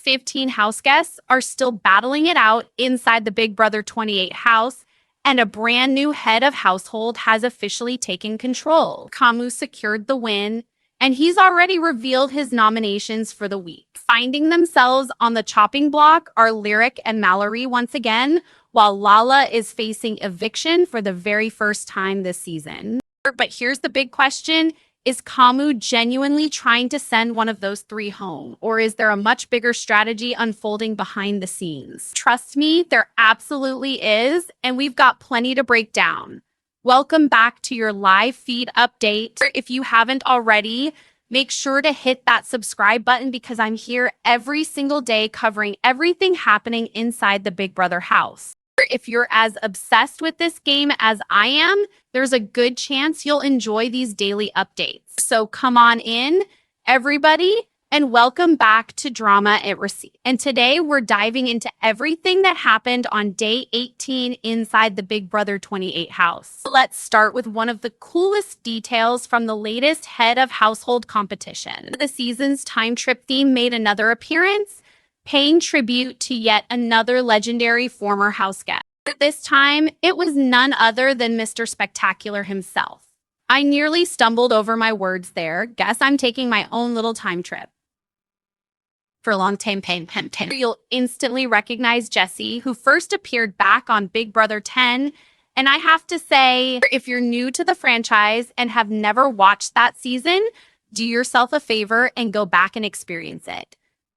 15 house guests are still battling it out inside the Big Brother 28 house, and a brand new head of household has officially taken control. Kamu secured the win, and he's already revealed his nominations for the week. Finding themselves on the chopping block are Lyric and Mallory once again, while Lala is facing eviction for the very first time this season. But here's the big question. Is Kamu genuinely trying to send one of those three home, or is there a much bigger strategy unfolding behind the scenes? Trust me, there absolutely is, and we've got plenty to break down. Welcome back to your live feed update. If you haven't already, make sure to hit that subscribe button because I'm here every single day covering everything happening inside the Big Brother house. If you're as obsessed with this game as I am, there's a good chance you'll enjoy these daily updates. So come on in, everybody, and welcome back to Drama at Receipt. And today we're diving into everything that happened on day 18 inside the Big Brother 28 house. Let's start with one of the coolest details from the latest head of household competition. The season's time trip theme made another appearance, paying tribute to yet another legendary former house guest. This time, it was none other than Mr. Spectacular himself. I nearly stumbled over my words there. Guess I'm taking my own little time trip. For a long time, you'll instantly recognize Jesse, who first appeared back on Big Brother 10. And I have to say, if you're new to the franchise and have never watched that season, do yourself a favor and go back and experience it.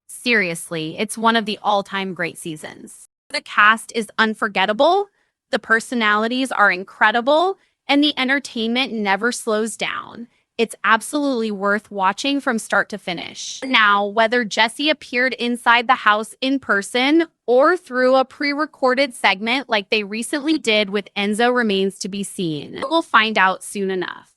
Seriously, it's one of the all-time great seasons. The cast is unforgettable, the personalities are incredible, and the entertainment never slows down. It's absolutely worth watching from start to finish. Now, whether Jesse appeared inside the house in person or through a pre-recorded segment like they recently did with Enzo remains to be seen. We'll find out soon enough.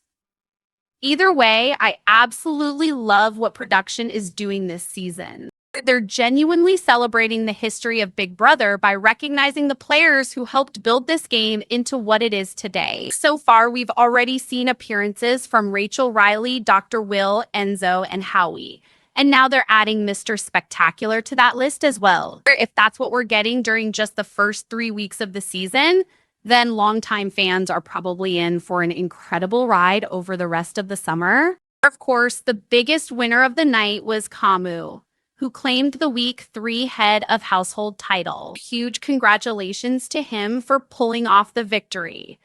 Either way, I absolutely love what production is doing this season. They're genuinely celebrating the history of Big Brother by recognizing the players who helped build this game into what it is today. So far, we've already seen appearances from Rachel Riley, Dr. Will, Enzo, and Howie. And now they're adding Mr. Spectacular to that list as well. If that's what we're getting during just the first 3 weeks of the season, then longtime fans are probably in for an incredible ride over the rest of the summer. Of course, the biggest winner of the night was Kamu, who claimed the week 3 head of household title. Huge congratulations to him for pulling off the victory.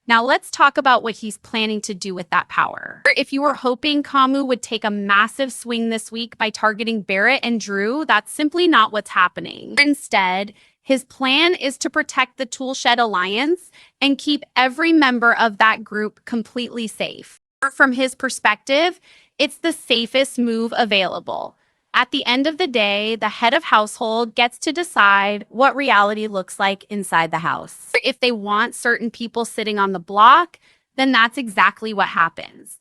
Now let's talk about what he's planning to do with that power. If you were hoping Kamu would take a massive swing this week by targeting Barrett and Drew, that's simply not what's happening. Instead, his plan is to protect the Toolshed Alliance and keep every member of that group completely safe. From his perspective, it's the safest move available. At the end of the day, the head of household gets to decide what reality looks like inside the house. If they want certain people sitting on the block, then that's exactly what happens.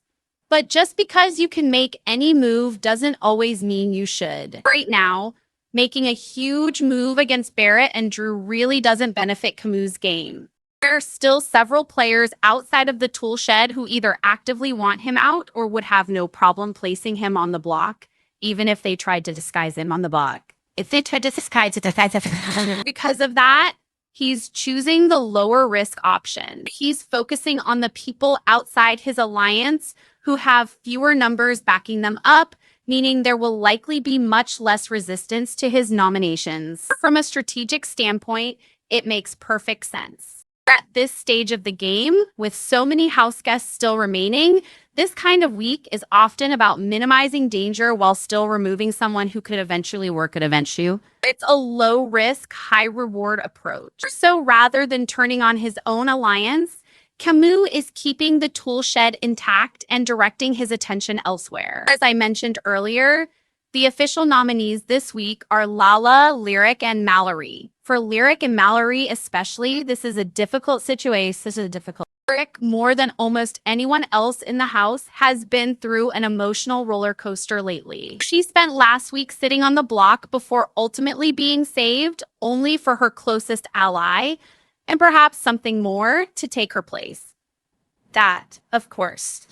But just because you can make any move doesn't always mean you should. Right now, making a huge move against Barrett and Drew really doesn't benefit Kamu's game. There are still several players outside of the tool shed who either actively want him out or would have no problem placing him on the block, even if they tried to disguise him on the block. If they tried to disguise it, because of that, he's choosing the lower risk option. He's focusing on the people outside his alliance who have fewer numbers backing them up, meaning there will likely be much less resistance to his nominations. From a strategic standpoint, it makes perfect sense. At this stage of the game, with so many house guests still remaining, this kind of week is often about minimizing danger while still removing someone who could eventually work against you. It's a low-risk, high-reward approach. So rather than turning on his own alliance, Kamu is keeping the tool shed intact and directing his attention elsewhere. As I mentioned earlier, the official nominees this week are Lala, Lyric, and Mallory. For Lyric and Mallory especially, this is a difficult situation. Lyric, more than almost anyone else in the house, has been through an emotional roller coaster lately. She spent last week sitting on the block before ultimately being saved, only for her closest ally, and perhaps something more, to take her place. That, of course.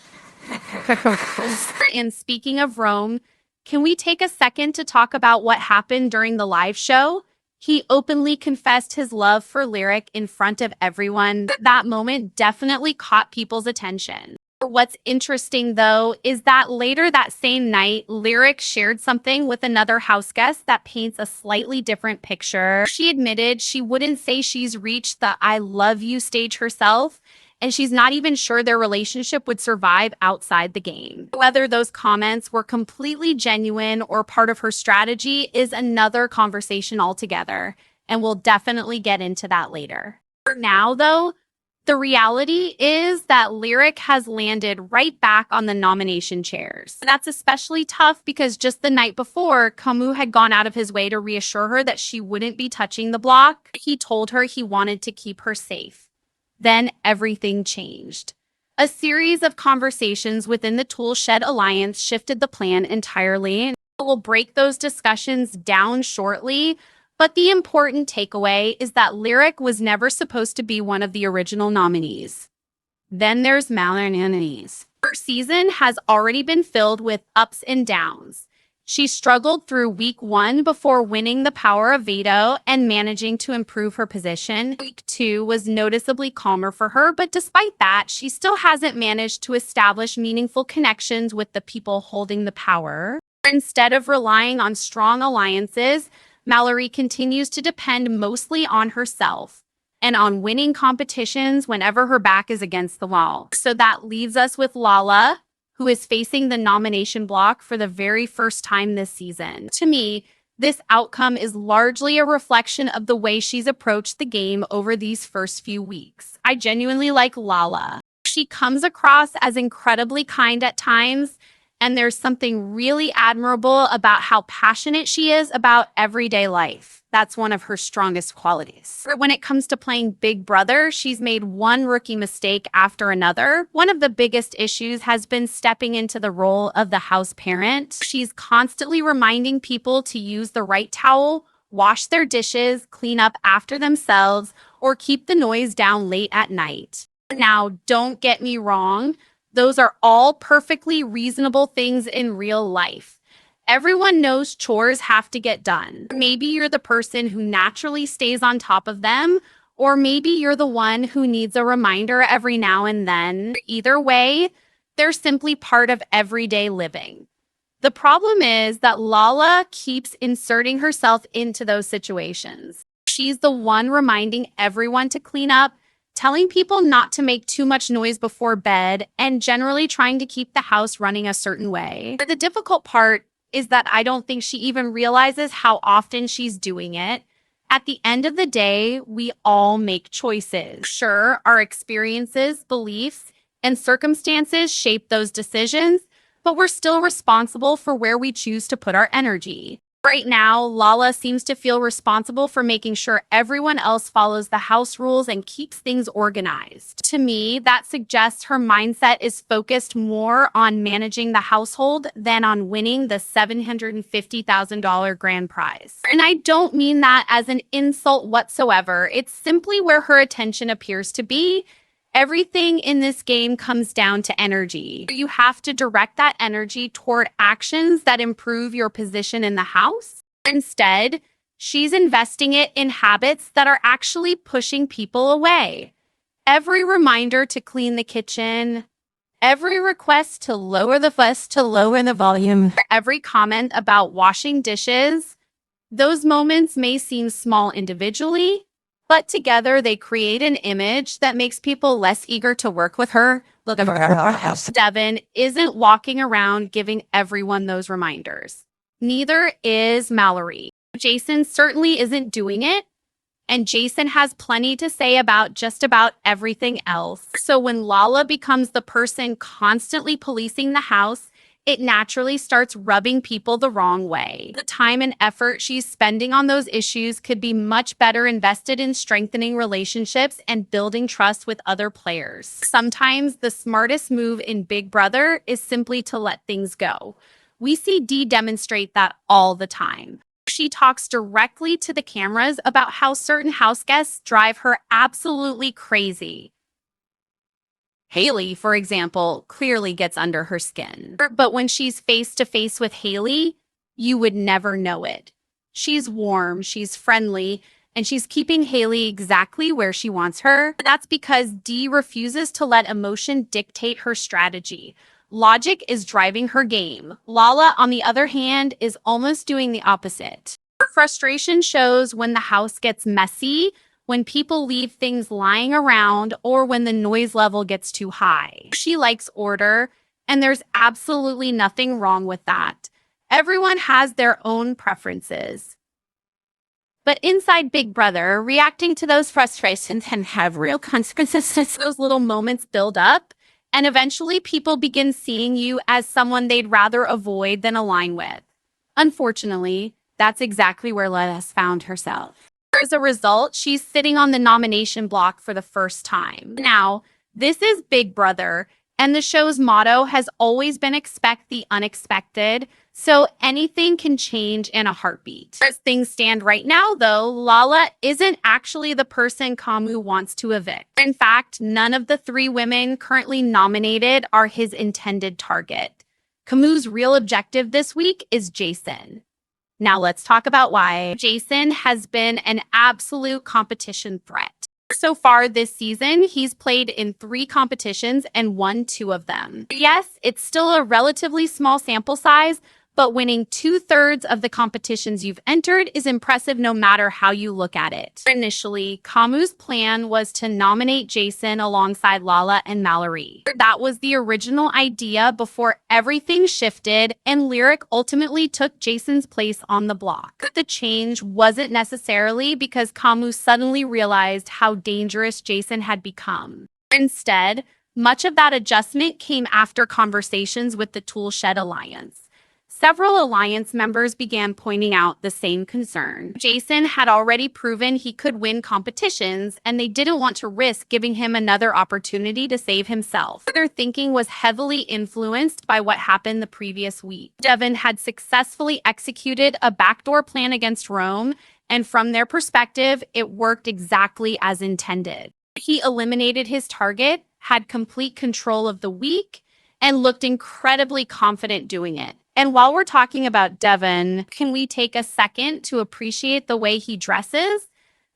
And speaking of Rome, Can we take a second to talk about what happened during the live show? He openly confessed his love for Lyric in front of everyone. That moment definitely caught people's attention. What's interesting, though, is that later that same night, Lyric shared something with another house guest that paints a slightly different picture. She admitted she wouldn't say she's reached the I love you stage herself, and she's not even sure their relationship would survive outside the game. Whether those comments were completely genuine or part of her strategy is another conversation altogether, and we'll definitely get into that later. For now, though, the reality is that Lyric has landed right back on the nomination chairs. That's especially tough because just the night before, Kamu had gone out of his way to reassure her that she wouldn't be touching the block. He told her he wanted to keep her safe. Then everything changed. A series of conversations within the Toolshed Alliance shifted the plan entirely. We'll break those discussions down shortly, but the important takeaway is that Lyric was never supposed to be one of the original nominees. Then there's Malini's. Her season has already been filled with ups and downs. She struggled through week 1 before winning the power of Veto and managing to improve her position. Week 2 was noticeably calmer for her, but despite that, she still hasn't managed to establish meaningful connections with the people holding the power. Instead of relying on strong alliances, Mallory continues to depend mostly on herself and on winning competitions whenever her back is against the wall. So that leaves us with Lala, who is facing the nomination block for the very first time this season. To me, this outcome is largely a reflection of the way she's approached the game over these first few weeks. I genuinely like Lala. She comes across as incredibly kind at times, and there's something really admirable about how passionate she is about everyday life. That's one of her strongest qualities. When it comes to playing Big Brother, she's made one rookie mistake after another. One of the biggest issues has been stepping into the role of the house parent. She's constantly reminding people to use the right towel, wash their dishes, clean up after themselves, or keep the noise down late at night. Now, don't get me wrong. Those are all perfectly reasonable things in real life. Everyone knows chores have to get done. Maybe you're the person who naturally stays on top of them, or maybe you're the one who needs a reminder every now and then. Either way, they're simply part of everyday living. The problem is that Lala keeps inserting herself into those situations. She's the one reminding everyone to clean up, telling people not to make too much noise before bed, and generally trying to keep the house running a certain way. The difficult part is that I don't think she even realizes how often she's doing it. At the end of the day, we all make choices. Sure, our experiences, beliefs, and circumstances shape those decisions, but we're still responsible for where we choose to put our energy. Right now, Lala seems to feel responsible for making sure everyone else follows the house rules and keeps things organized. To me, that suggests her mindset is focused more on managing the household than on winning the $750,000 grand prize. And I don't mean that as an insult whatsoever. It's simply where her attention appears to be. Everything in this game comes down to energy. You have to direct that energy toward actions that improve your position in the house. Instead, she's investing it in habits that are actually pushing people away. Every reminder to clean the kitchen, every request to lower the fuss to lower the volume, every comment about washing dishes, those moments may seem small individually, but together they create an image that makes people less eager to work with her. Look at her house. Devin isn't walking around giving everyone those reminders. Neither is Mallory. Jason certainly isn't doing it, and Jason has plenty to say about just about everything else. So when Lala becomes the person constantly policing the house, it naturally starts rubbing people the wrong way. The time and effort she's spending on those issues could be much better invested in strengthening relationships and building trust with other players. Sometimes the smartest move in Big Brother is simply to let things go. We see Dee demonstrate that all the time. She talks directly to the cameras about how certain house guests drive her absolutely crazy. Haley, for example, clearly gets under her skin. But when she's face to face with Haley, you would never know it. She's warm, she's friendly, and she's keeping Haley exactly where she wants her. That's because Dee refuses to let emotion dictate her strategy. Logic is driving her game. Lala, on the other hand, is almost doing the opposite. Her frustration shows when the house gets messy, when people leave things lying around, or when the noise level gets too high. She likes order, and there's absolutely nothing wrong with that. Everyone has their own preferences. But inside Big Brother, reacting to those frustrations can have real consequences. Those little moments build up, and eventually people begin seeing you as someone they'd rather avoid than align with. Unfortunately, that's exactly where Lettuce found herself. As a result, she's sitting on the nomination block for the first time. Now, this is Big Brother, and the show's motto has always been expect the unexpected, so anything can change in a heartbeat. As things stand right now, though, Lala isn't actually the person Kamu wants to evict. In fact, none of the 3 women currently nominated are his intended target. Kamu's real objective this week is Jason. Now let's talk about why. Jason has been an absolute competition threat. So far this season, he's played in 3 competitions and won 2 of them. Yes, it's still a relatively small sample size, but winning 2/3 of the competitions you've entered is impressive no matter how you look at it. Initially, Kamu's plan was to nominate Jason alongside Lala and Mallory. That was the original idea before everything shifted and Lyric ultimately took Jason's place on the block. The change wasn't necessarily because Kamu suddenly realized how dangerous Jason had become. Instead, much of that adjustment came after conversations with the Toolshed Alliance. Several Alliance members began pointing out the same concern. Jason had already proven he could win competitions, and they didn't want to risk giving him another opportunity to save himself. Their thinking was heavily influenced by what happened the previous week. Devin had successfully executed a backdoor plan against Rome, and from their perspective, it worked exactly as intended. He eliminated his target, had complete control of the week, and looked incredibly confident doing it. And while we're talking about Devin, can we take a second to appreciate the way he dresses?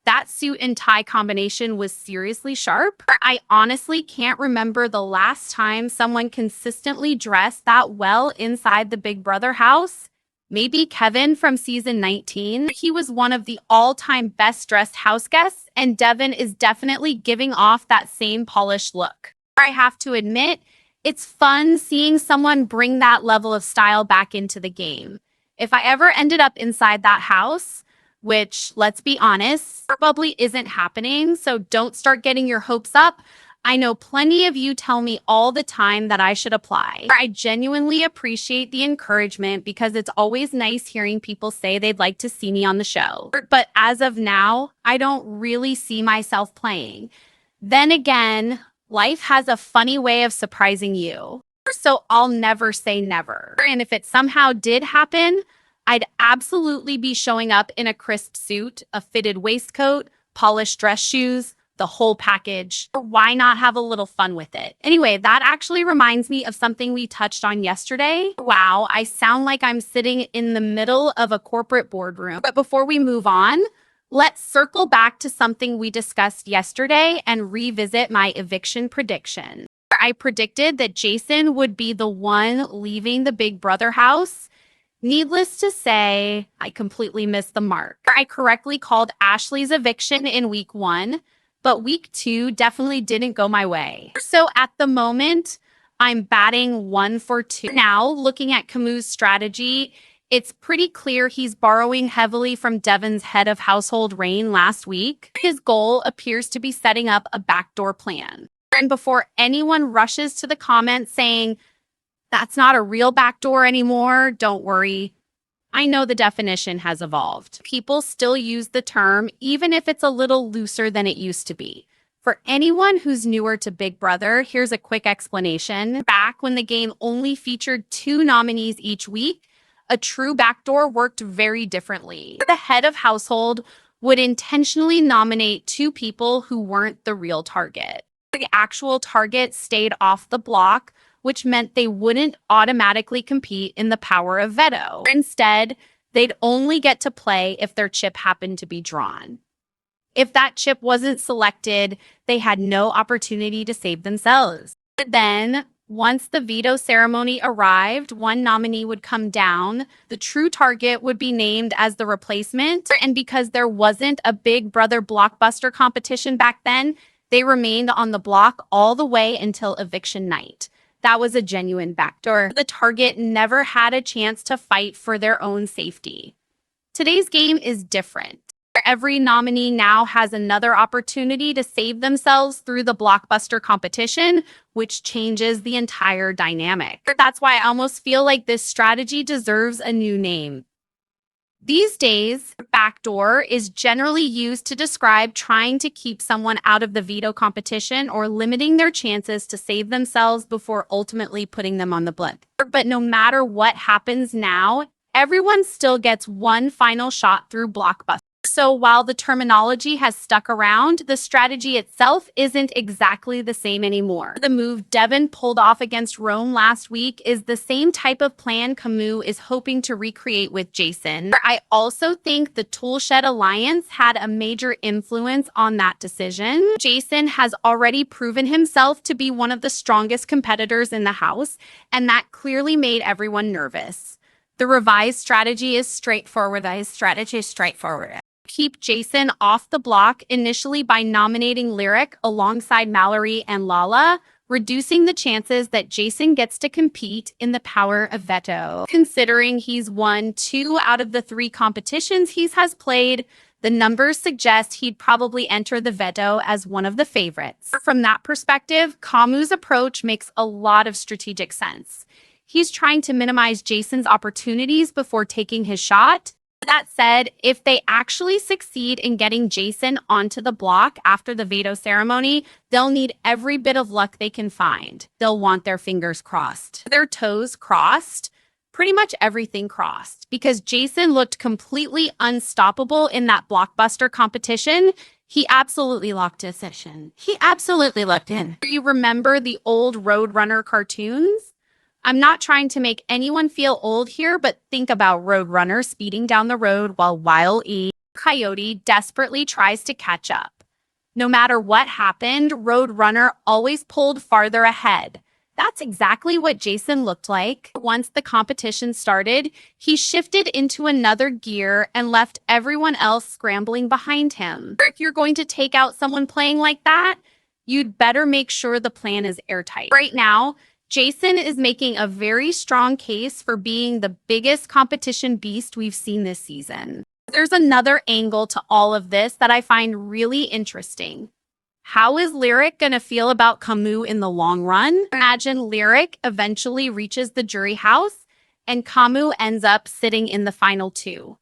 That suit and tie combination was seriously sharp. I honestly can't remember the last time someone consistently dressed that well inside the Big Brother house. Maybe Kevin from season 19. He was one of the all-time best-dressed house guests, and Devin is definitely giving off that same polished look. I have to admit, it's fun seeing someone bring that level of style back into the game. If I ever ended up inside that house, which, let's be honest, probably isn't happening, so don't start getting your hopes up. I know plenty of you tell me all the time that I should apply. I genuinely appreciate the encouragement because it's always nice hearing people say they'd like to see me on the show. But as of now, I don't really see myself playing. Then again, life has a funny way of surprising you. So I'll never say never. And if it somehow did happen, I'd absolutely be showing up in a crisp suit, a fitted waistcoat, polished dress shoes, the whole package. Why not have a little fun with it? Anyway, that actually reminds me of something we touched on yesterday. Wow, I sound like I'm sitting in the middle of a corporate boardroom. But before we move on, let's circle back to something we discussed yesterday and revisit my eviction prediction. I predicted that Jason would be the one leaving the Big Brother house. Needless to say, I completely missed the mark. I correctly called Ashley's eviction in week 1, but week 2 definitely didn't go my way. So at the moment, I'm batting 1 for 2. Now, looking at Kamu's strategy, it's pretty clear he's borrowing heavily from Devin's head of household reign last week. His goal appears to be setting up a backdoor plan. And before anyone rushes to the comments saying, that's not a real backdoor anymore, don't worry. I know the definition has evolved. People still use the term, even if it's a little looser than it used to be. For anyone who's newer to Big Brother, here's a quick explanation. Back when the game only featured 2 nominees each week, a true backdoor worked very differently. The head of household would intentionally nominate 2 people who weren't the real target. The actual target stayed off the block, which meant they wouldn't automatically compete in the power of veto. Instead, they'd only get to play if their chip happened to be drawn. If that chip wasn't selected, they had no opportunity to save themselves. Then, once the veto ceremony arrived, one nominee would come down, the true target would be named as the replacement, and because there wasn't a Big Brother blockbuster competition back then, they remained on the block all the way until eviction night. That was a genuine backdoor. The target never had a chance to fight for their own safety. Today's game is different. Every nominee now has another opportunity to save themselves through the blockbuster competition, which changes the entire dynamic. That's why I almost feel like this strategy deserves a new name. These days, backdoor is generally used to describe trying to keep someone out of the veto competition or limiting their chances to save themselves before ultimately putting them on the block. But no matter what happens now, everyone still gets one final shot through blockbuster. So while the terminology has stuck around, the strategy itself isn't exactly the same anymore. The move Devin pulled off against Rome last week is the same type of plan Kamu is hoping to recreate with Jason. I also think the Toolshed Alliance had a major influence on that decision. Jason has already proven himself to be one of the strongest competitors in the house, and that clearly made everyone nervous. The revised strategy is straightforward. Keep Jason off the block initially by nominating Lyric alongside Mallory and Lala, reducing the chances that Jason gets to compete in the power of veto. Considering he's won 2 out of the 3 competitions he has played, the numbers suggest he'd probably enter the veto as one of the favorites. From that perspective, Kamu's approach makes a lot of strategic sense. He's trying to minimize Jason's opportunities before taking his shot. That said, if they actually succeed in getting Jason onto the block after the veto ceremony, they'll need every bit of luck they can find. They'll want their fingers crossed, their toes crossed, pretty much everything crossed, because Jason looked completely unstoppable in that blockbuster competition. He absolutely locked his session. He absolutely locked in. You remember the old Roadrunner cartoons? I'm not trying to make anyone feel old here, but think about Roadrunner speeding down the road while Wile E. Coyote desperately tries to catch up. No matter what happened, Roadrunner always pulled farther ahead. That's exactly what Jason looked like. Once the competition started, he shifted into another gear and left everyone else scrambling behind him. If you're going to take out someone playing like that, you'd better make sure the plan is airtight. Right now, Jason is making a very strong case for being the biggest competition beast we've seen this season. There's another angle to all of this that I find really interesting. How is Lyric going to feel about Kamu in the long run? Imagine Lyric eventually reaches the jury house and Kamu ends up sitting in the final 2.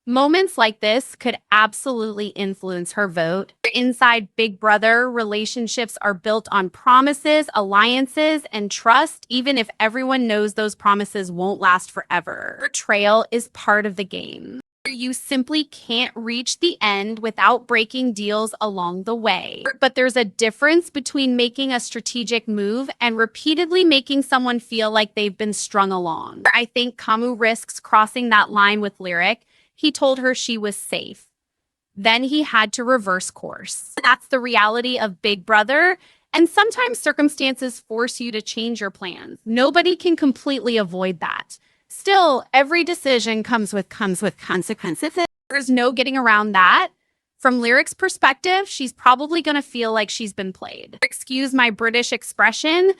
Moments like this could absolutely influence her vote. Inside Big Brother, relationships are built on promises, alliances, and trust, even if everyone knows those promises won't last forever. Betrayal is part of the game. You simply can't reach the end without breaking deals along the way. But there's a difference between making a strategic move and repeatedly making someone feel like they've been strung along. I think Kamu risks crossing that line with Lyric. He told her she was safe. Then he had to reverse course. That's the reality of Big Brother, and sometimes circumstances force you to change your plans. Nobody can completely avoid that. Still, every decision comes with consequences. There's no getting around that. From Lyric's perspective, she's probably going to feel like she's been played. Excuse my British expression,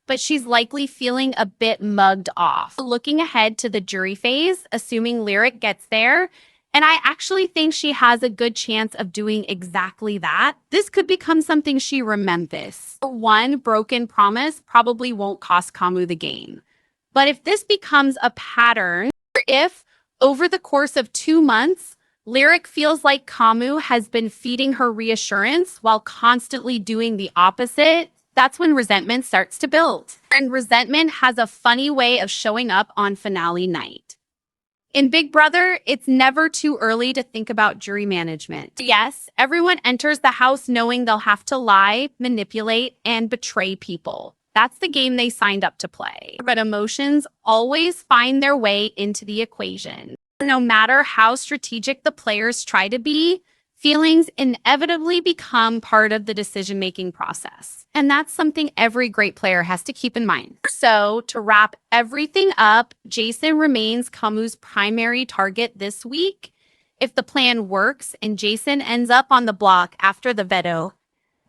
but she's likely feeling a bit mugged off. Looking ahead to the jury phase, assuming Lyric gets there, and I actually think she has a good chance of doing exactly that, this could become something she remembers. One broken promise probably won't cost Kamu the game. But if this becomes a pattern, if over the course of 2 months, Lyric feels like Kamu has been feeding her reassurance while constantly doing the opposite, that's when resentment starts to build. And resentment has a funny way of showing up on finale night. In Big Brother, it's never too early to think about jury management. Yes, everyone enters the house knowing they'll have to lie, manipulate, and betray people. That's the game they signed up to play. But emotions always find their way into the equation. No matter how strategic the players try to be, feelings inevitably become part of the decision-making process. And that's something every great player has to keep in mind. So, to wrap everything up, Jason remains Kamu's primary target this week. If the plan works and Jason ends up on the block after the veto,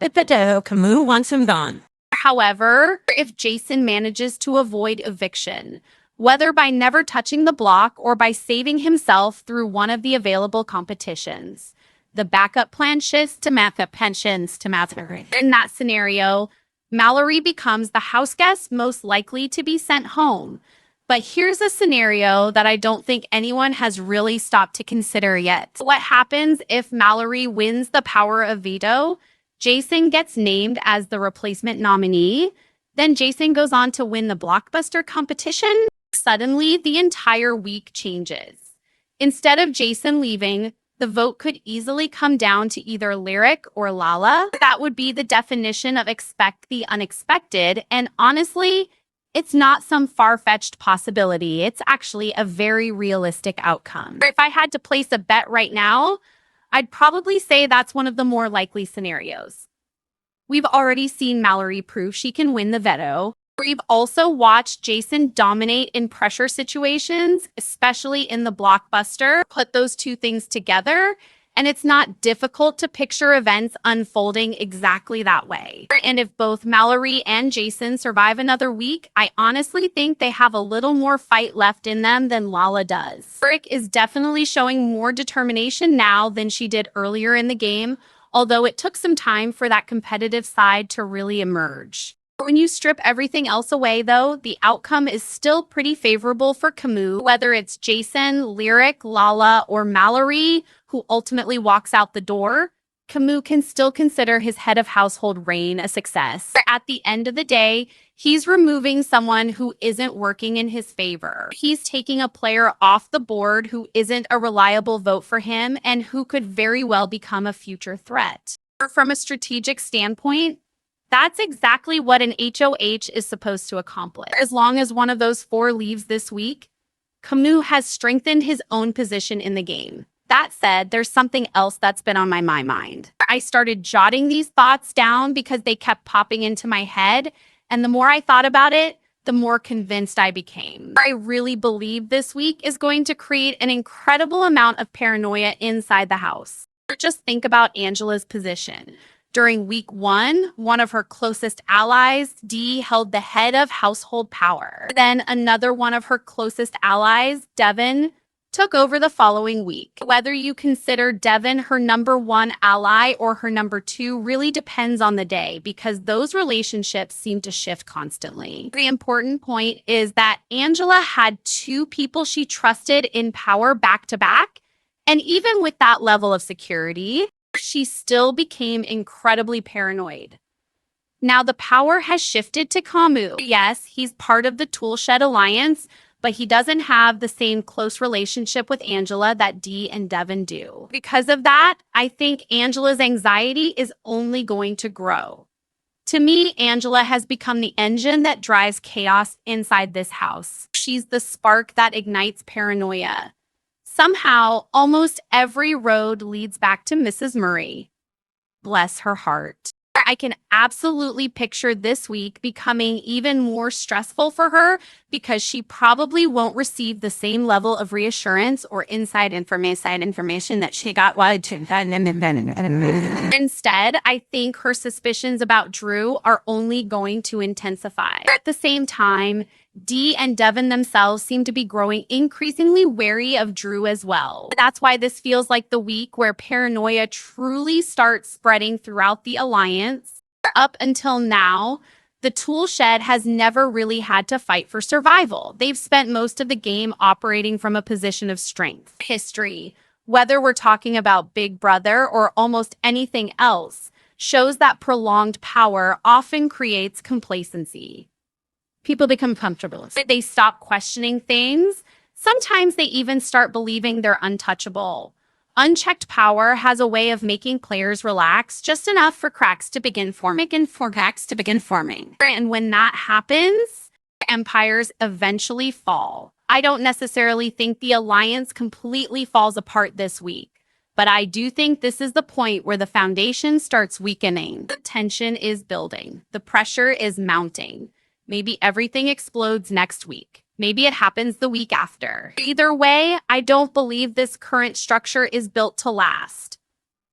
Kamu wants him gone. However, if Jason manages to avoid eviction, whether by never touching the block or by saving himself through one of the available competitions, the backup plan shifts to backup pensions to Mallory. In that scenario, Mallory becomes the house guest most likely to be sent home. But here's a scenario that I don't think anyone has really stopped to consider yet. What happens if Mallory wins the power of veto? Jason gets named as the replacement nominee. Then Jason goes on to win the blockbuster competition. Suddenly, the entire week changes. Instead of Jason leaving, the vote could easily come down to either Lyric or Lala. That would be the definition of expect the unexpected. And honestly, it's not some far-fetched possibility. It's actually a very realistic outcome. If I had to place a bet right now, I'd probably say that's one of the more likely scenarios. We've already seen Mallory prove she can win the veto. We've also watched Jason dominate in pressure situations, especially in the blockbuster. Put those two things together, and it's not difficult to picture events unfolding exactly that way. And if both Mallory and Jason survive another week, I honestly think they have a little more fight left in them than Lala does. Brick is definitely showing more determination now than she did earlier in the game, although it took some time for that competitive side to really emerge. When you strip everything else away, though, the outcome is still pretty favorable for Kamu. Whether it's Jason, Lyric, Lala, or Mallory, who ultimately walks out the door, Kamu can still consider his head of household reign a success. At the end of the day, he's removing someone who isn't working in his favor. He's taking a player off the board who isn't a reliable vote for him and who could very well become a future threat. From a strategic standpoint, that's exactly what an HOH is supposed to accomplish. As long as one of those four leaves this week, Kamu has strengthened his own position in the game. That said, there's something else that's been on my mind. I started jotting these thoughts down because they kept popping into my head, and the more I thought about it, the more convinced I became. I really believe this week is going to create an incredible amount of paranoia inside the house. Just think about Angela's position. During week one of her closest allies, Dee, held the head of household power. Then another one of her closest allies, Devin, took over the following week. Whether you consider Devin her number one ally or her number two really depends on the day, because those relationships seem to shift constantly. The important point is that Angela had two people she trusted in power back to back, and even with that level of security, she still became incredibly paranoid. Now the power has shifted to Kamu. Yes, he's part of the Toolshed Alliance, but he doesn't have the same close relationship with Angela that Dee and Devin do. Because of that, I think Angela's anxiety is only going to grow. To me, Angela has become the engine that drives chaos inside this house. She's the spark that ignites paranoia. Somehow, almost every road leads back to Mrs. Murray. Bless her heart. I can absolutely picture this week becoming even more stressful for her because she probably won't receive the same level of reassurance or inside information that she got while Instead, I think her suspicions about Drew are only going to intensify. At the same time, Dee and Devin themselves seem to be growing increasingly wary of Drew as well. That's why this feels like the week where paranoia truly starts spreading throughout the alliance. Up until now, the Toolshed has never really had to fight for survival. They've spent most of the game operating from a position of strength. History, whether we're talking about Big Brother or almost anything else, shows that prolonged power often creates complacency. People become comfortable. They stop questioning things. Sometimes they even start believing they're untouchable. Unchecked power has a way of making players relax just enough for cracks to begin forming. And when that happens, empires eventually fall. I don't necessarily think the alliance completely falls apart this week, but I do think this is the point where the foundation starts weakening. The tension is building. The pressure is mounting. Maybe everything explodes next week. Maybe it happens the week after. Either way, I don't believe this current structure is built to last.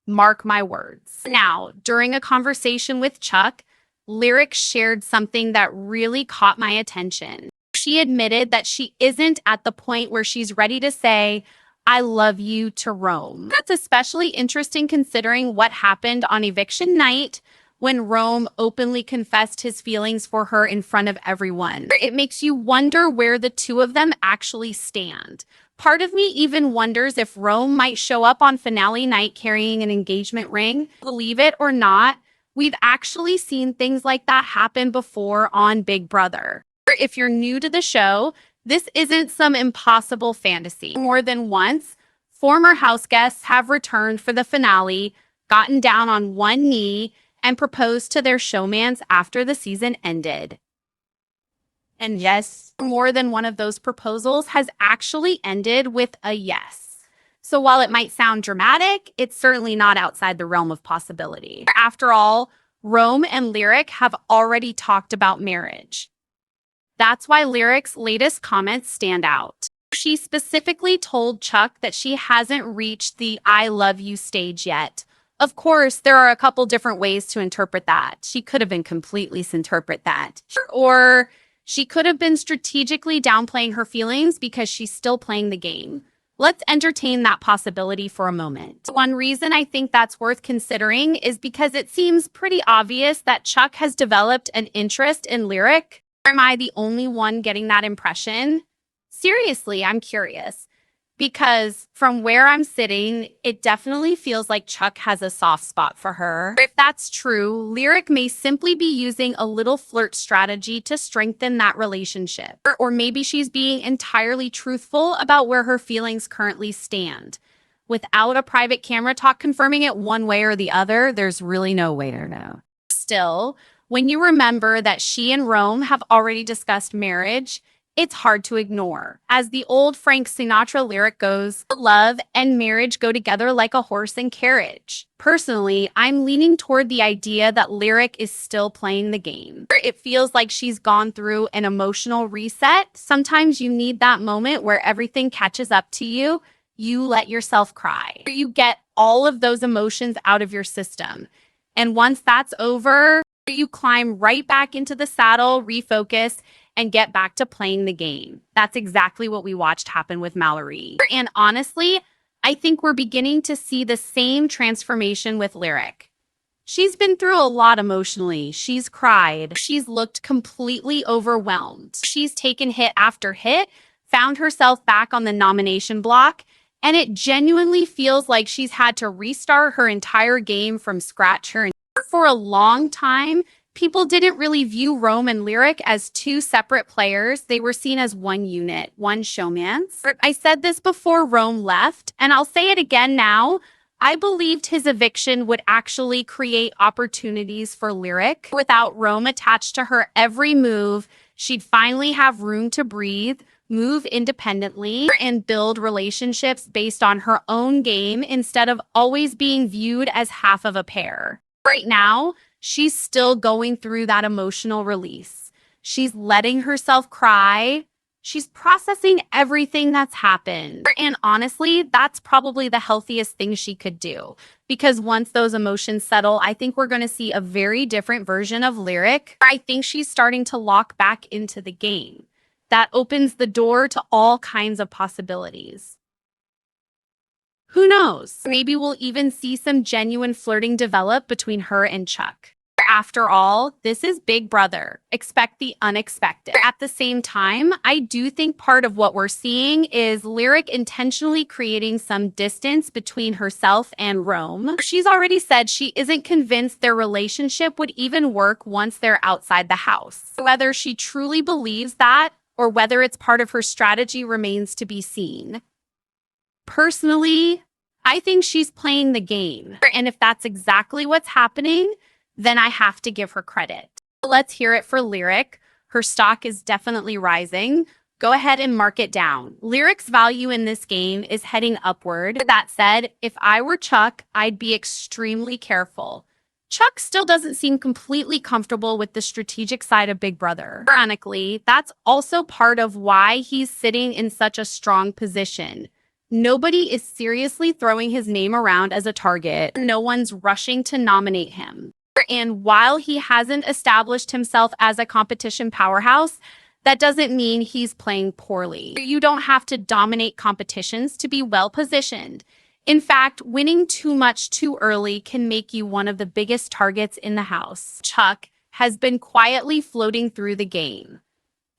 Mark my words. Now, during a conversation with Chuck, Lyric shared something that really caught my attention. She admitted that she isn't at the point where she's ready to say, "I love you" to Rome. That's especially interesting considering what happened on eviction night when Rome openly confessed his feelings for her in front of everyone. It makes you wonder where the two of them actually stand. Part of me even wonders if Rome might show up on finale night carrying an engagement ring. Believe it or not, we've actually seen things like that happen before on Big Brother. If you're new to the show, this isn't some impossible fantasy. More than once, former house guests have returned for the finale, gotten down on one knee, and proposed to their showmans after the season ended. And yes, more than one of those proposals has actually ended with a yes. So while it might sound dramatic, it's certainly not outside the realm of possibility. After all, Rome and Lyric have already talked about marriage. That's why Lyric's latest comments stand out. She specifically told Chuck that she hasn't reached the "I love you" stage yet. Of course, there are a couple different ways to interpret that. She could have been completely misinterpret that. Or she could have been strategically downplaying her feelings because she's still playing the game. Let's entertain that possibility for a moment. One reason I think that's worth considering is because it seems pretty obvious that Chuck has developed an interest in Lyric. Am I the only one getting that impression? Seriously, I'm curious. Because from where I'm sitting, it definitely feels like Chuck has a soft spot for her. If that's true, Lyric may simply be using a little flirt strategy to strengthen that relationship. Or maybe she's being entirely truthful about where her feelings currently stand. Without a private camera talk confirming it one way or the other, there's really no way to know. Still, when you remember that she and Rome have already discussed marriage, it's hard to ignore. As the old Frank Sinatra lyric goes, "Love and marriage go together like a horse and carriage." Personally, I'm leaning toward the idea that Lyric is still playing the game. It feels like she's gone through an emotional reset. Sometimes you need that moment where everything catches up to you. You let yourself cry. You get all of those emotions out of your system. And once that's over, you climb right back into the saddle, refocus, and get back to playing the game. That's exactly what we watched happen with Mallory. And honestly, I think we're beginning to see the same transformation with Lyric. She's been through a lot emotionally. She's cried. She's looked completely overwhelmed. She's taken hit after hit, found herself back on the nomination block, and it genuinely feels like she's had to restart her entire game from scratch. For a long time, people didn't really view Rome and Lyric as two separate players. They were seen as one unit, one showmance. I said this before Rome left, and I'll say it again now. I believed his eviction would actually create opportunities for Lyric. Without Rome attached to her every move, she'd finally have room to breathe, move independently, and build relationships based on her own game instead of always being viewed as half of a pair. Right now, she's still going through that emotional release. She's letting herself cry. She's processing everything that's happened. And honestly, that's probably the healthiest thing she could do. Because once those emotions settle, I think we're going to see a very different version of Lyric. I think she's starting to lock back into the game. That opens the door to all kinds of possibilities. Who knows? Maybe we'll even see some genuine flirting develop between her and Chuck. After all, this is Big Brother. Expect the unexpected. At the same time, I do think part of what we're seeing is Lyric intentionally creating some distance between herself and Rome. She's already said she isn't convinced their relationship would even work once they're outside the house. Whether she truly believes that or whether it's part of her strategy remains to be seen. Personally, I think she's playing the game. And if that's exactly what's happening, then I have to give her credit. Let's hear it for Lyric. Her stock is definitely rising. Go ahead and mark it down. Lyric's value in this game is heading upward. That said, if I were Chuck, I'd be extremely careful. Chuck still doesn't seem completely comfortable with the strategic side of Big Brother. Ironically, that's also part of why he's sitting in such a strong position. Nobody is seriously throwing his name around as a target. No one's rushing to nominate him. And while he hasn't established himself as a competition powerhouse, that doesn't mean he's playing poorly. You don't have to dominate competitions to be well positioned. In fact, winning too much too early can make you one of the biggest targets in the house. Chuck has been quietly floating through the game.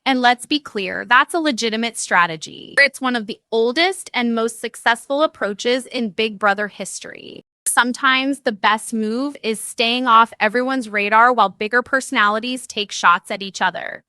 And let's be clear, that's a legitimate strategy. It's one of the oldest and most successful approaches in Big Brother history. Sometimes the best move is staying off everyone's radar while bigger personalities take shots at each other.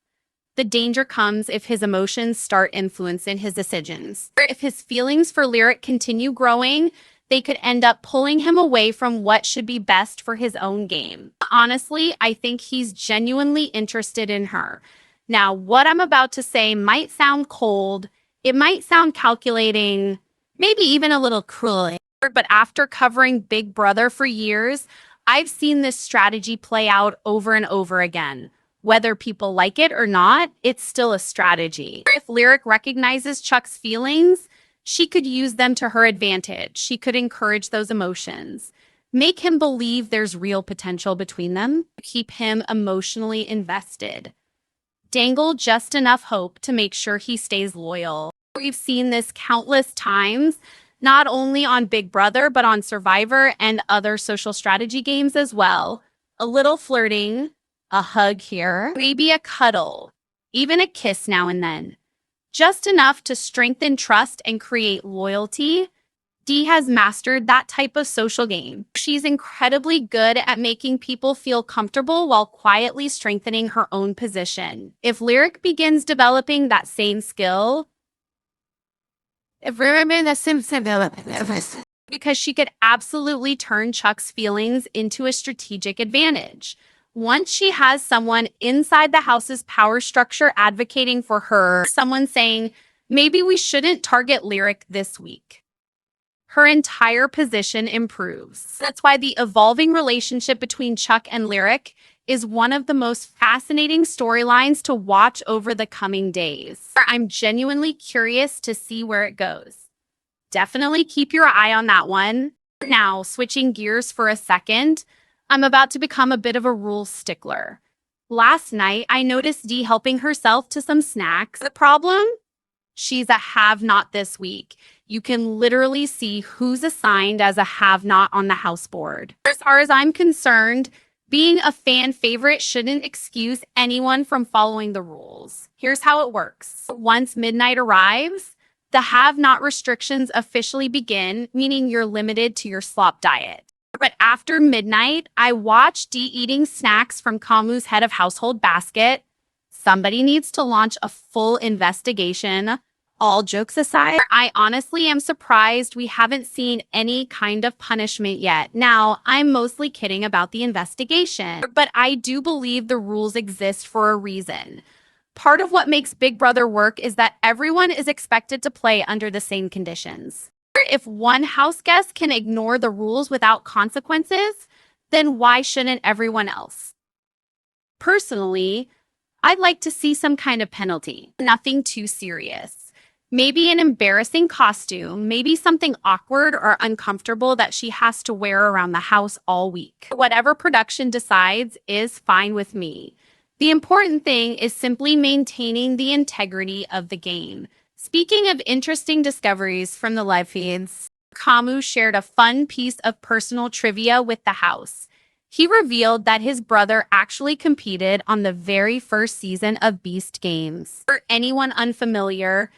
The danger comes if his emotions start influencing his decisions. If his feelings for Lyric continue growing, they could end up pulling him away from what should be best for his own game. Honestly, I think he's genuinely interested in her. Now, what I'm about to say might sound cold, it might sound calculating, maybe even a little cruel, but after covering Big Brother for years, I've seen this strategy play out over and over again. Whether people like it or not, it's still a strategy. If Lyric recognizes Chuck's feelings, she could use them to her advantage. She could encourage those emotions, make him believe there's real potential between them, keep him emotionally invested, dangle just enough hope to make sure he stays loyal. We've seen this countless times, not only on Big Brother, but on Survivor and other social strategy games as well. A little flirting, a hug here, maybe a cuddle, even a kiss now and then. Just enough to strengthen trust and create loyalty. Dee has mastered that type of social game. She's incredibly good at making people feel comfortable while quietly strengthening her own position. If Lyric begins developing that same skill, because she could absolutely turn Chuck's feelings into a strategic advantage. Once she has someone inside the house's power structure advocating for her, someone saying, maybe we shouldn't target Lyric this week, her entire position improves. That's why the evolving relationship between Chuck and Lyric is one of the most fascinating storylines to watch over the coming days. I'm genuinely curious to see where it goes. Definitely keep your eye on that one. Now, switching gears for a second, I'm about to become a bit of a rules stickler. Last night, I noticed Dee helping herself to some snacks. The problem? She's a have-not this week. You can literally see who's assigned as a have-not on the house board. As far as I'm concerned, being a fan favorite shouldn't excuse anyone from following the rules. Here's how it works. Once midnight arrives, the have-not restrictions officially begin, meaning you're limited to your slop diet. But after midnight, I watched Dee eating snacks from Kamu's head of household basket. Somebody needs to launch a full investigation. All jokes aside, I honestly am surprised we haven't seen any kind of punishment yet. Now, I'm mostly kidding about the investigation, but I do believe the rules exist for a reason. Part of what makes Big Brother work is that everyone is expected to play under the same conditions. If one house guest can ignore the rules without consequences, then why shouldn't everyone else? Personally, I'd like to see some kind of penalty, nothing too serious. Maybe an embarrassing costume, maybe something awkward or uncomfortable that she has to wear around the house all week. Whatever production decides is fine with me. The important thing is simply maintaining the integrity of the game. Speaking of interesting discoveries from the live feeds, Kamu shared a fun piece of personal trivia with the house. He revealed that his brother actually competed on the very first season of Beast Games. For anyone unfamiliar,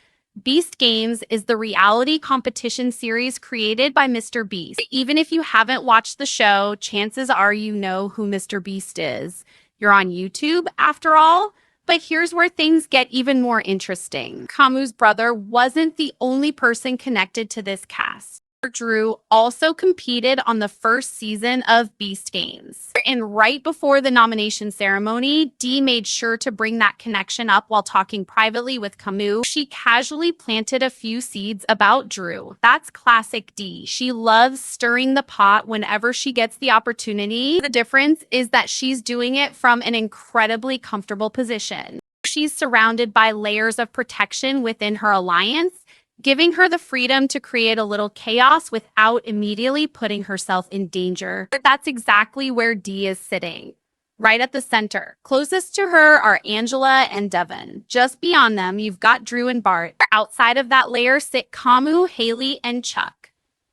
Beast Games is the reality competition series created by Mr. Beast. Even if you haven't watched the show, chances are you know who Mr. Beast is. You're on YouTube, after all. But here's where things get even more interesting. Kamu's brother wasn't the only person connected to this cast. Drew also competed on the first season of Beast Games. And right before the nomination ceremony, Dee made sure to bring that connection up while talking privately with Kamu. She casually planted a few seeds about Drew. That's classic Dee. She loves stirring the pot whenever she gets the opportunity. The difference is that she's doing it from an incredibly comfortable position. She's surrounded by layers of protection within her alliance, giving her the freedom to create a little chaos without immediately putting herself in danger. That's exactly where Dee is sitting, right at the center. Closest to her are Angela and Devin. Just beyond them, you've got Drew and Bart. Outside of that layer sit Kamu, Haley, and Chuck.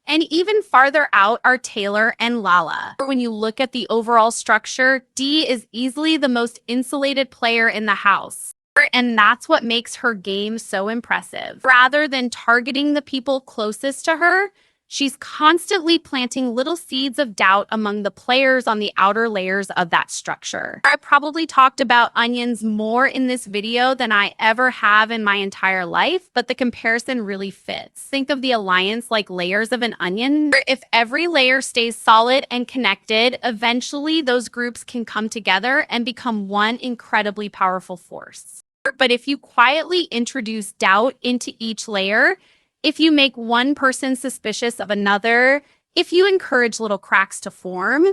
And even farther out are Taylor and Lala. When you look at the overall structure, Dee is easily the most insulated player in the house. And that's what makes her game so impressive. Rather than targeting the people closest to her, she's constantly planting little seeds of doubt among the players on the outer layers of that structure. I probably talked about onions more in this video than I ever have in my entire life, but the comparison really fits. Think of the alliance like layers of an onion. If every layer stays solid and connected, eventually those groups can come together and become one incredibly powerful force. But if you quietly introduce doubt into each layer, if you make one person suspicious of another, if you encourage little cracks to form,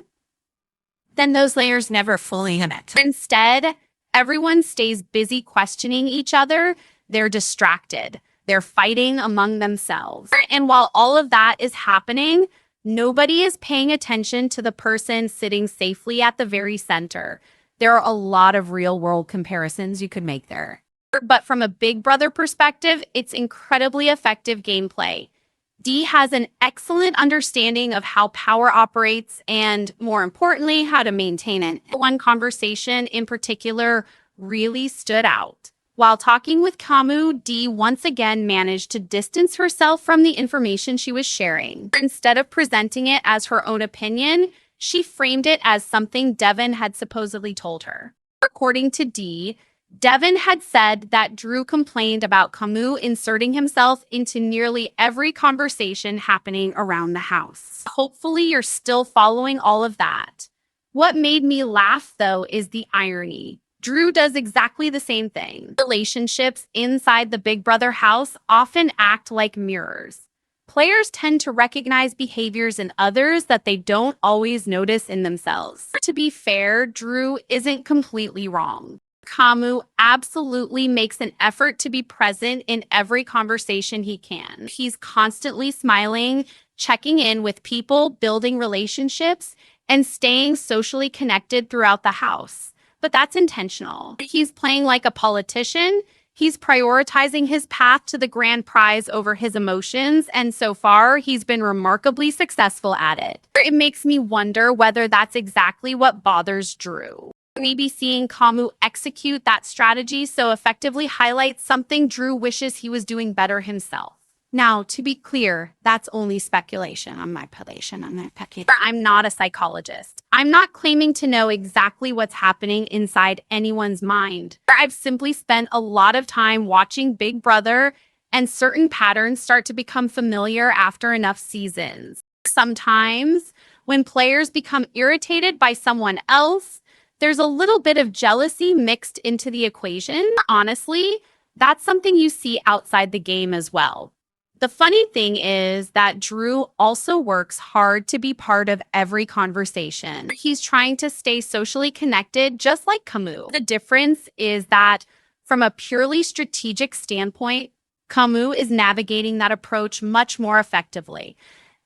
Then those layers never fully connect. instead, everyone stays busy questioning each other. They're distracted. They're fighting among themselves. And while all of that is happening, nobody is paying attention to the person sitting safely at the very center. There are a lot of real-world comparisons you could make there. But from a Big Brother perspective, it's incredibly effective gameplay. Dee has an excellent understanding of how power operates and, more importantly, how to maintain it. One conversation in particular really stood out. While talking with Kamu, Dee once again managed to distance herself from the information she was sharing. Instead of presenting it as her own opinion, she framed it as something Devin had supposedly told her. According to Dee, Devin had said that Drew complained about Kamu inserting himself into nearly every conversation happening around the house. Hopefully, you're still following all of that. What made me laugh, though, is the irony. Drew does exactly the same thing. Relationships inside the Big Brother house often act like mirrors. Players tend to recognize behaviors in others that they don't always notice in themselves. To be fair, Drew isn't completely wrong. Kamu absolutely makes an effort to be present in every conversation he can. He's constantly smiling, checking in with people, building relationships, and staying socially connected throughout the house. But that's intentional. He's playing like a politician. He's prioritizing his path to the grand prize over his emotions, and so far, he's been remarkably successful at it. It makes me wonder whether that's exactly what bothers Drew. Maybe seeing Kamu execute that strategy so effectively highlights something Drew wishes he was doing better himself. Now, to be clear, that's only speculation on my position. I'm not a psychologist. I'm not claiming to know exactly what's happening inside anyone's mind. I've simply spent a lot of time watching Big Brother, and certain patterns start to become familiar after enough seasons. Sometimes, when players become irritated by someone else, there's a little bit of jealousy mixed into the equation. Honestly, that's something you see outside the game as well. The funny thing is that Drew also works hard to be part of every conversation. He's trying to stay socially connected, just like Kamu. The difference is that from a purely strategic standpoint, Kamu is navigating that approach much more effectively.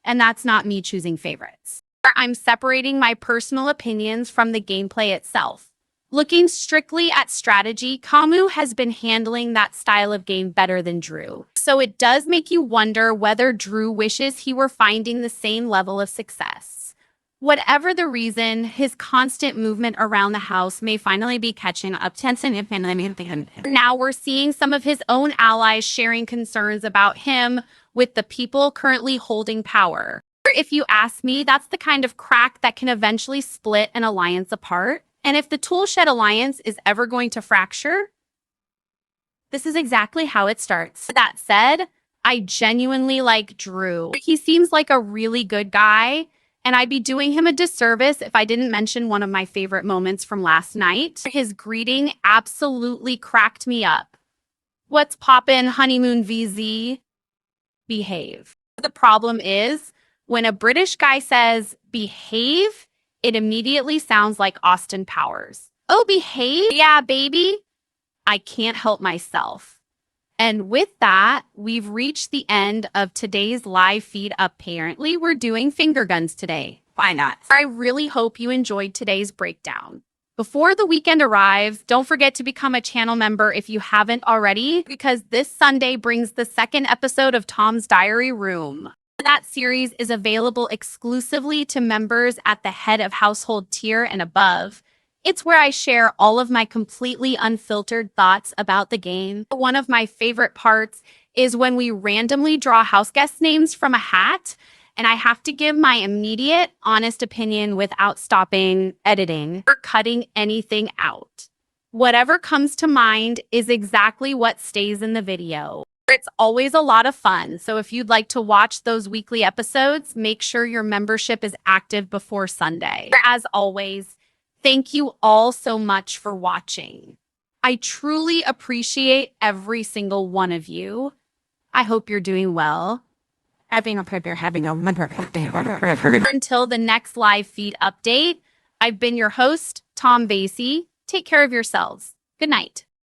And that's not me choosing favorites. I'm separating my personal opinions from the gameplay itself. Looking strictly at strategy, Kamu has been handling that style of game better than Drew. So it does make you wonder whether Drew wishes he were finding the same level of success. Whatever the reason, his constant movement around the house may finally be catching up. Now we're seeing some of his own allies sharing concerns about him with the people currently holding power. If you ask me, that's the kind of crack that can eventually split an alliance apart. And if the Toolshed Alliance is ever going to fracture, this is exactly how it starts. That said, I genuinely like Drew. He seems like a really good guy, and I'd be doing him a disservice if I didn't mention one of my favorite moments from last night. His greeting absolutely cracked me up. What's poppin', honeymoon VZ? Behave. The problem is, when a British guy says behave, it immediately sounds like Austin Powers. Oh, behave? Yeah, baby. I can't help myself. And with that, we've reached the end of today's live feed. Apparently, we're doing finger guns today. Why not? I really hope you enjoyed today's breakdown. Before the weekend arrives, don't forget to become a channel member if you haven't already, because this Sunday brings the second episode of Tom's Diary Room. That series is available exclusively to members at the head of household tier and above. It's where I share all of my completely unfiltered thoughts about the game. One of my favorite parts is when we randomly draw house guest names from a hat, and I have to give my immediate, honest opinion without stopping editing or cutting anything out. Whatever comes to mind is exactly what stays in the video. It's always a lot of fun, so if you'd like to watch those weekly episodes, make sure your membership is active before Sunday. As always, thank you all so much for watching. I truly appreciate every single one of you. I hope you're doing well. Having a Until the next live feed update, I've been your host, Tom Vasey. Take care of yourselves. Good night.